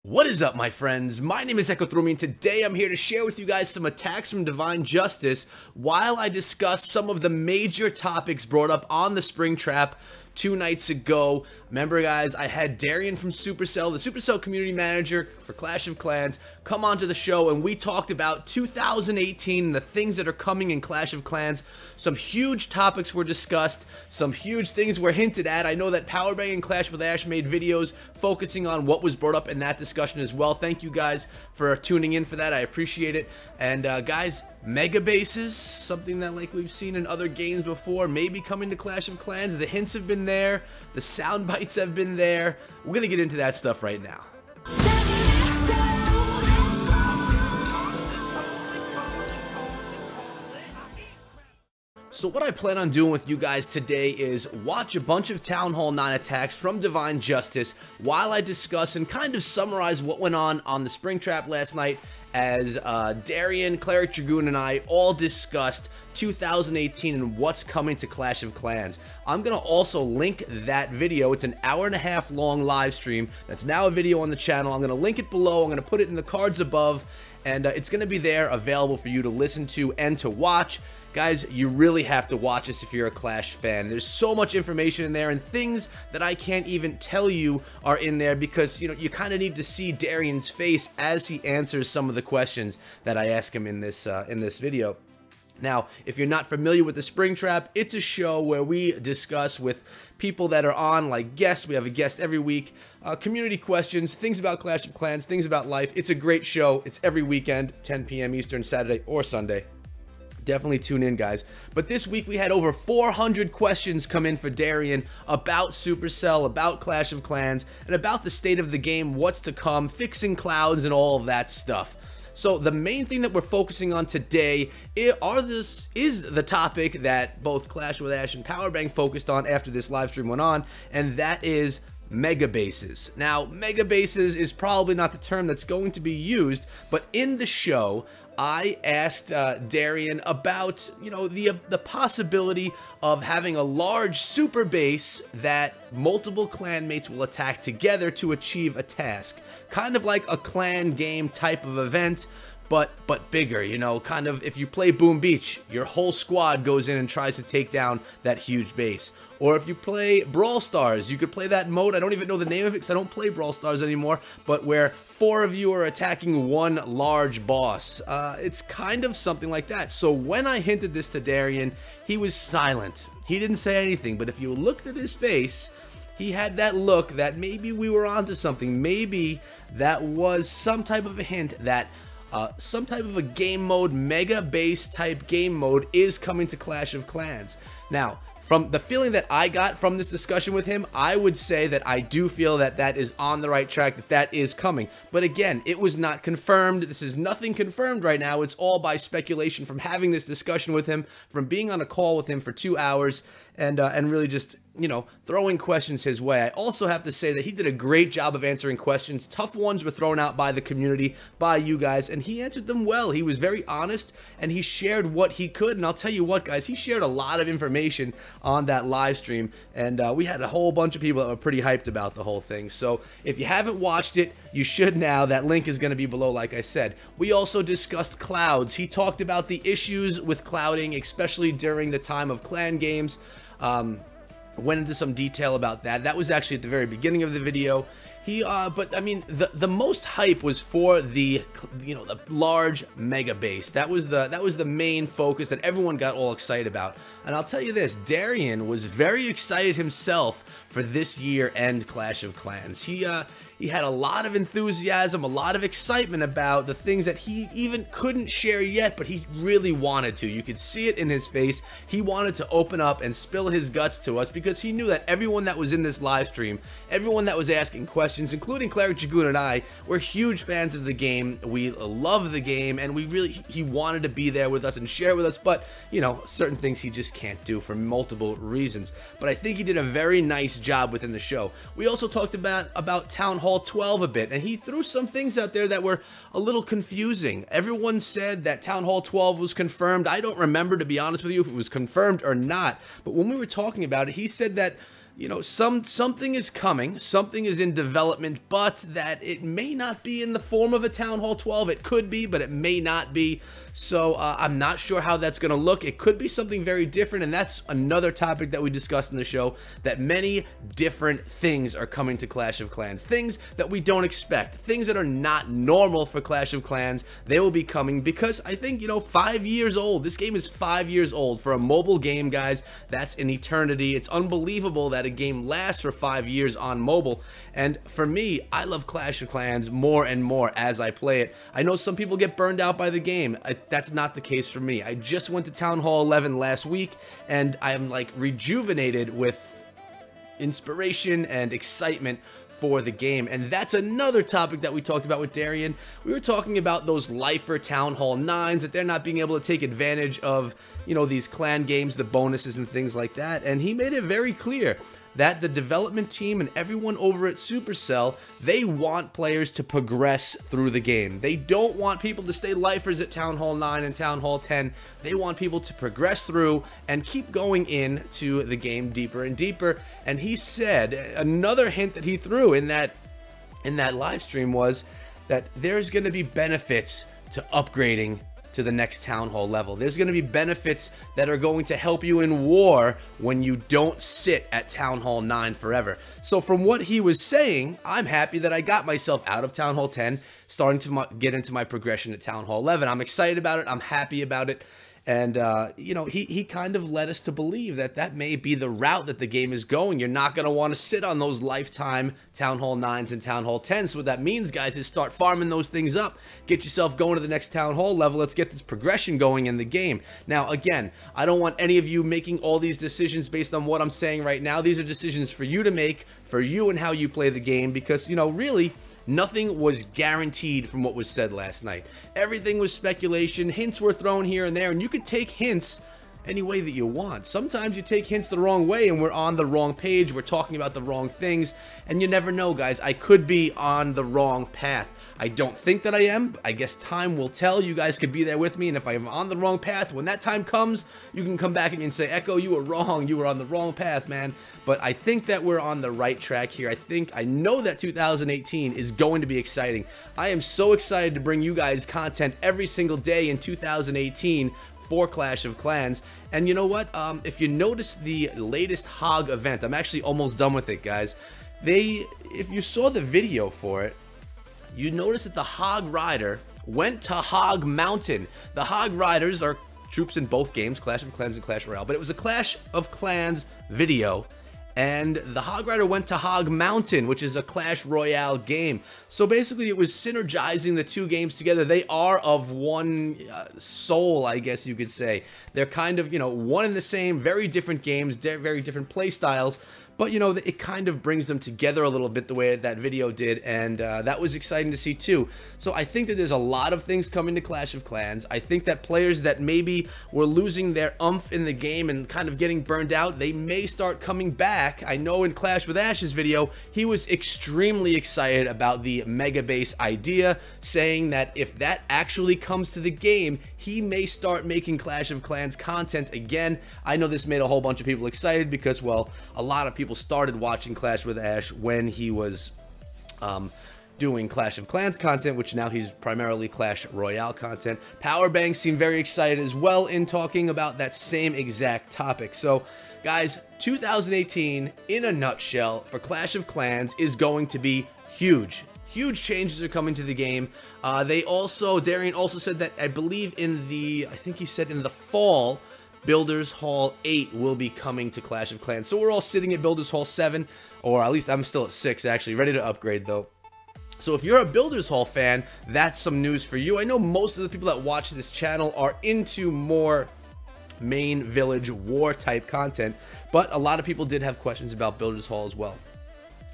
What is up, my friends? My name is Echothromi, and today I'm here to share with you guys some attacks from Divine Justice while I discuss some of the major topics brought up on the Springtrap 2 nights ago. Remember, guys, I had Dairan from Supercell, the Supercell community manager for Clash of Clans, come onto the show, and we talked about 2018 and the things that are coming in Clash of Clans. Some huge topics were discussed, some huge things were hinted at. I know that Powerbang and Clash with Ash made videos focusing on what was brought up in that discussion as well. Thank you guys for tuning in for that. I appreciate it. And guys, Megabases, something that like we've seen in other games before, maybe coming to Clash of Clans. The hints have been there, the sound bites have been there. We're gonna get into that stuff right now. So what I plan on doing with you guys today is watch a bunch of Town Hall 9 attacks from Divine Justice while I discuss and kind of summarize what went on the Springtrap last night as Dairan, Cleric Dragoon, and I all discussed 2018 and what's coming to Clash of Clans. I'm going to also link that video. It's an hour-and-a-half long live stream that's now a video on the channel. I'm going to link it below. I'm going to put it in the cards above, and it's going to be there available for you to listen to and to watch. Guys, you really have to watch this if you're a Clash fan. There's so much information in there and things that I can't even tell you are in there because, you know, you kind of need to see Darian's face as he answers some of the questions that I ask him in this video. Now, if you're not familiar with the Springtrap, it's a show where we discuss with people that are on, like guests. We have a guest every week, community questions, things about Clash of Clans, things about life. It's a great show. It's every weekend, 10 p.m. Eastern, Saturday or Sunday. Definitely tune in, guys. But this week we had over 400 questions come in for Dairan about Supercell, about Clash of Clans, and about the state of the game, what's to come, fixing clouds, and all of that stuff. So the main thing that we're focusing on today is the topic that both Clash with Ash and Powerbang focused on after this live stream went on, and that is Megabases. Now, Megabases is probably not the term that's going to be used, but in the show, I asked Dairan about, you know, the possibility of having a large super base that multiple clanmates will attack together to achieve a task. Kind of like a clan game type of event, but bigger, you know, kind of if you play Boom Beach, your whole squad goes in and tries to take down that huge base. Or if you play Brawl Stars, you could play that mode. I don't even know the name of it because I don't play Brawl Stars anymore, but where 4 of you are attacking one large boss. It's kind of something like that. So when I hinted this to Dairan, he was silent. He didn't say anything, but if you looked at his face, he had that look that maybe we were onto something. Maybe that was some type of a hint that some type of a game mode, Megabase type game mode is coming to Clash of Clans. Now, from the feeling that I got from this discussion with him, I would say that I do feel that that is on the right track, that is coming. But again, it was not confirmed. This is nothing confirmed right now. It's all by speculation from having this discussion with him, from being on a call with him for 2 hours, and really just, you know, throwing questions his way. I also have to say that he did a great job of answering questions. Tough ones were thrown out by the community, by you guys, and he answered them well. He was very honest, and he shared what he could. And I'll tell you what, guys, he shared a lot of information on that live stream, and we had a whole bunch of people that were pretty hyped about the whole thing. So if you haven't watched it, you should now. That link is going to be below, like I said. We also discussed clouds. He talked about the issues with clouding, especially during the time of clan games. Went into some detail about that. That was actually at the very beginning of the video. But I mean, the most hype was for the, you know, the large mega base. That was the main focus that everyone got all excited about. And I'll tell you this, Dairan was very excited himself for this year-end Clash of Clans. He had a lot of enthusiasm, a lot of excitement about the things that he even couldn't share yet, but he really wanted to. You could see it in his face. He wanted to open up and spill his guts to us because he knew that everyone that was in this live stream, everyone that was asking questions, including Cleric Dragoon and I, were huge fans of the game. We love the game, and he wanted to be there with us and share with us, but, you know, certain things he just can't do for multiple reasons. But I think he did a very nice job within the show. We also talked about Town Hall 12 a bit, and he threw some things out there that were a little confusing. Everyone said that Town Hall 12 was confirmed. I don't remember, to be honest with you, if it was confirmed or not, but when we were talking about it, he said that you know, something is coming, something is in development, but that it may not be in the form of a Town Hall 12. It could be, but it may not be. So I'm not sure how that's going to look. It could be something very different, and that's another topic that we discussed in the show, that many different things are coming to Clash of Clans. Things that we don't expect, things that are not normal for Clash of Clans, they will be coming because I think, you know, 5 years old. This game is 5 years old. For a mobile game, guys, that's an eternity. It's unbelievable that a game lasts for 5 years on mobile. And for me, I love Clash of Clans more and more as I play it. I know some people get burned out by the game. That's not the case for me. I just went to Town Hall 11 last week, and I'm like rejuvenated with inspiration and excitement for the game. And that's another topic that we talked about with Dairan. We were talking about those lifer Town Hall 9s, that they're not being able to take advantage of, you know, these clan games, the bonuses and things like that. And he made it very clear that the development team and everyone over at Supercell, they want players to progress through the game. They don't want people to stay lifers at Town Hall 9 and Town Hall 10. They want people to progress through and keep going into the game deeper and deeper. And he said, another hint that he threw in that live stream was that there's going to be benefits to upgrading to the next Town Hall level. There's going to be benefits that are going to help you in war when you don't sit at Town Hall 9 forever. So from what he was saying, I'm happy that I got myself out of Town Hall 10, starting to get into my progression at Town Hall 11. I'm excited about it. I'm happy about it. And, you know, he kind of led us to believe that that may be the route that the game is going. You're not going to want to sit on those lifetime Town Hall 9s and Town Hall 10s. So what that means, guys, is start farming those things up. Get yourself going to the next Town Hall level. Let's get this progression going in the game. Now, again, I don't want any of you making all these decisions based on what I'm saying right now. These are decisions for you to make, for you and how you play the game, because, you know, really, nothing was guaranteed from what was said last night. Everything was speculation. Hints were thrown here and there, and you could take hints any way that you want. Sometimes you take hints the wrong way and we're on the wrong page. We're talking about the wrong things, and you never know, guys. I could be on the wrong path. I don't think that I am. I guess time will tell. You guys could be there with me, and if I'm on the wrong path, when that time comes, you can come back at me and say, Echo, you were wrong. You were on the wrong path, man. But I think that we're on the right track here. I know that 2018 is going to be exciting. I am so excited to bring you guys content every single day in 2018 for Clash of Clans. And you know what? If you notice the latest Hog event, I'm actually almost done with it, guys. If you saw the video for it, you notice that the Hog Rider went to Hog Mountain. The Hog Riders are troops in both games, Clash of Clans and Clash Royale, but it was a Clash of Clans video, and the Hog Rider went to Hog Mountain, which is a Clash Royale game. So basically it was synergizing the two games together. They are of one soul, I guess you could say. They're kind of, you know, one and the same, very different games, very different play styles. But, you know, it kind of brings them together a little bit the way that video did, and that was exciting to see too. So I think that there's a lot of things coming to Clash of Clans. I think that players that maybe were losing their oomph in the game and kind of getting burned out, they may start coming back. I know in Clash with Ash's video, he was extremely excited about the Megabase idea, saying that if that actually comes to the game, he may start making Clash of Clans content again. I know this made a whole bunch of people excited because, well, a lot of people started watching Clash with Ash when he was doing Clash of Clans content, which now he's primarily Clash Royale content. Powerbank seemed very excited as well in talking about that same exact topic. So, guys, 2018 in a nutshell for Clash of Clans is going to be huge. Huge changes are coming to the game. Dairan also said that, I believe I think he said in the fall, Builders Hall 8 will be coming to Clash of Clans. So we're all sitting at Builders Hall 7, or at least I'm still at 6 actually, ready to upgrade though. So if you're a Builders Hall fan, that's some news for you. I know most of the people that watch this channel are into more main village war type content, but a lot of people did have questions about Builders Hall as well.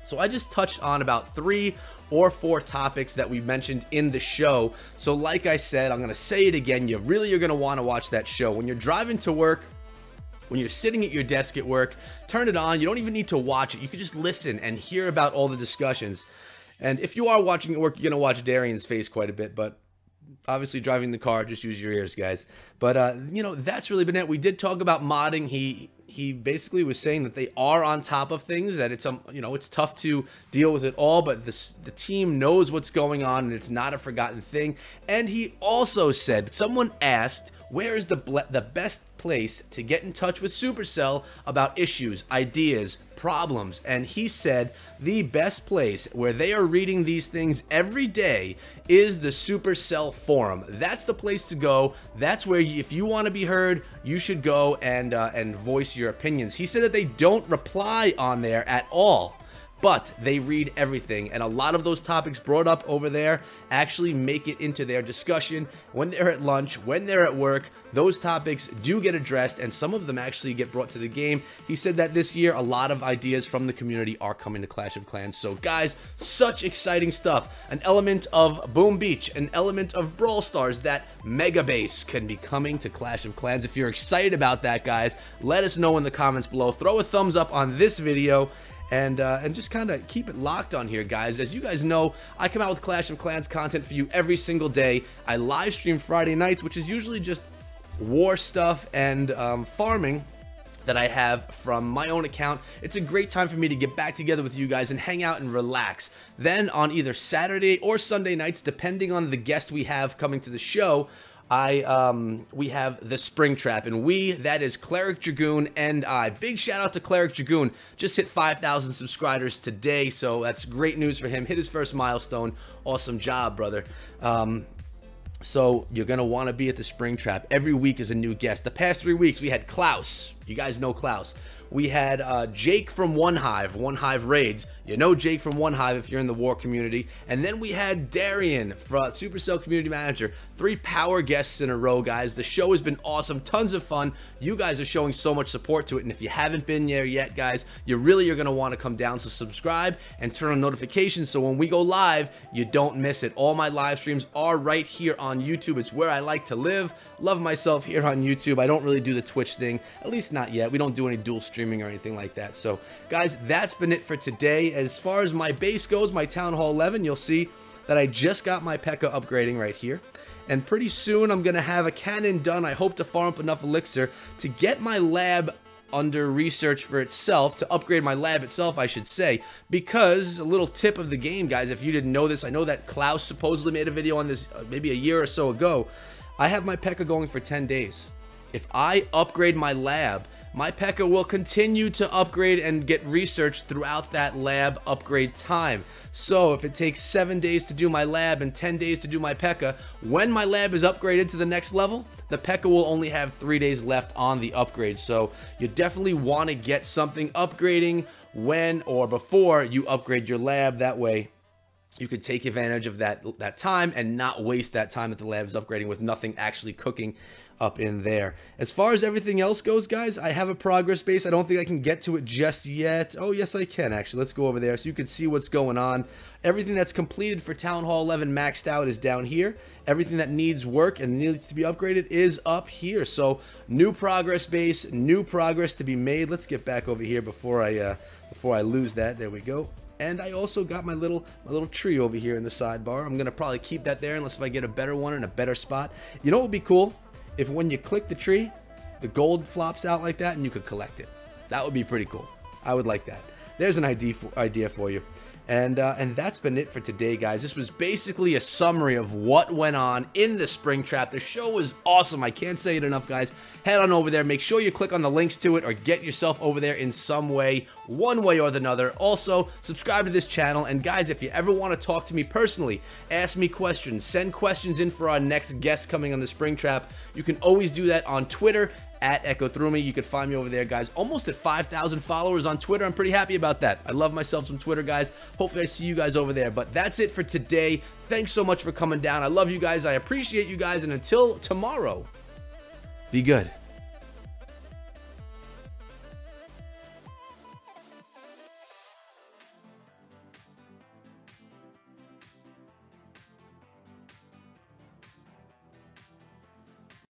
So I just touched on about 3 or 4 topics that we mentioned in the show. So like I said, I'm going to say it again, you really are going to want to watch that show. When you're driving to work, when you're sitting at your desk at work, turn it on. You don't even need to watch it. You can just listen and hear about all the discussions. And if you are watching at work, you're going to watch Darian's face quite a bit, but obviously driving the car, just use your ears, guys. But, you know, that's really been it. We did talk about modding. He he basically was saying that they are on top of things, that it's you know, it's tough to deal with it all, but the team knows what's going on and it's not a forgotten thing. And he also said, someone asked, where is the best place to get in touch with Supercell about issues, ideas, problems? And he said the best place where they are reading these things every day is the Supercell forum. That's the place to go. That's where if you want to be heard, you should go and voice your opinions. He said that they don't reply on there at all, but they read everything, and a lot of those topics brought up over there actually make it into their discussion when they're at lunch, when they're at work. Those topics do get addressed, and some of them actually get brought to the game. He said that this year a lot of ideas from the community are coming to Clash of Clans. So guys, such exciting stuff. An element of Boom Beach, an element of Brawl Stars, that Megabase can be coming to Clash of Clans. If you're excited about that, guys, let us know in the comments below. Throw a thumbs up on this video, and just kind of keep it locked on here, guys. As you guys know, I come out with Clash of Clans content for you every single day. I live stream Friday nights, which is usually just war stuff and farming that I have from my own account. It's a great time for me to get back together with you guys and hang out and relax. Then on either Saturday or Sunday nights, depending on the guest we have coming to the show, we have the Spring Trap, and that is Cleric Dragoon and I. Big shout out to Cleric Dragoon, just hit 5,000 subscribers today, so that's great news for him. Hit his first milestone. Awesome job, brother. So you're going to want to be at the Spring Trap. Every week is a new guest. The past 3 weeks we had Klaus. You guys know Klaus. We had Jake from One Hive Raids. You know Jake from One Hive if you're in the war community. And then we had Dairan, Supercell Community Manager. 3 power guests in a row, guys. The show has been awesome. Tons of fun. You guys are showing so much support to it. And if you haven't been there yet, guys, you really are going to want to come down. So subscribe and turn on notifications so when we go live, you don't miss it. All my live streams are right here on YouTube. It's where I like to live. Love myself here on YouTube. I don't really do the Twitch thing, at least not yet. We don't do any dual streaming or anything like that. So guys, that's been it for today. As far as my base goes, my Town Hall 11, you'll see that I just got my P.E.K.K.A upgrading right here, and pretty soon I'm gonna have a cannon done. I hope to farm up enough elixir to get my lab under research for itself, to upgrade my lab itself, I should say. Because a little tip of the game, guys, if you didn't know this, I know that Klaus supposedly made a video on this maybe a year or so ago. I have my P.E.K.K.A going for 10 days. If I upgrade my lab, my P.E.K.K.A will continue to upgrade and get research throughout that lab upgrade time. So if it takes 7 days to do my lab and 10 days to do my P.E.K.K.A, when my lab is upgraded to the next level, the P.E.K.K.A will only have 3 days left on the upgrade. So you definitely want to get something upgrading when or before you upgrade your lab. That way you could take advantage of that time and not waste that time that the lab is upgrading with nothing actually cooking up in there. As far as everything else goes, guys, I have a progress base. I don't think I can get to it just yet. Oh, yes, I can, actually. Let's go over there so you can see what's going on. Everything that's completed for Town Hall 11 maxed out is down here. Everything that needs work and needs to be upgraded is up here. So, new progress base, new progress to be made. Let's get back over here before I lose that. There we go. And I also got my little tree over here in the sidebar. I'm gonna probably keep that there unless if I get a better one in a better spot. You know what would be cool? If when you click the tree, the gold flops out like that and you could collect it. That would be pretty cool. I would like that. There's an idea for you. And that's been it for today, guys. This was basically a summary of what went on in the Spring Trap. The show was awesome. I can't say it enough, guys. Head on over there. Make sure you click on the links to it or get yourself over there in some way, one way or another. Also, subscribe to this channel. And guys, if you ever want to talk to me personally, ask me questions, send questions in for our next guest coming on the Spring Trap, you can always do that on Twitter at Echo Through Me. You can find me over there, guys. Almost at 5,000 followers on Twitter. I'm pretty happy about that. I love myself some Twitter, guys. Hopefully I see you guys over there. But that's it for today. Thanks so much for coming down. I love you guys. I appreciate you guys. And until tomorrow, be good.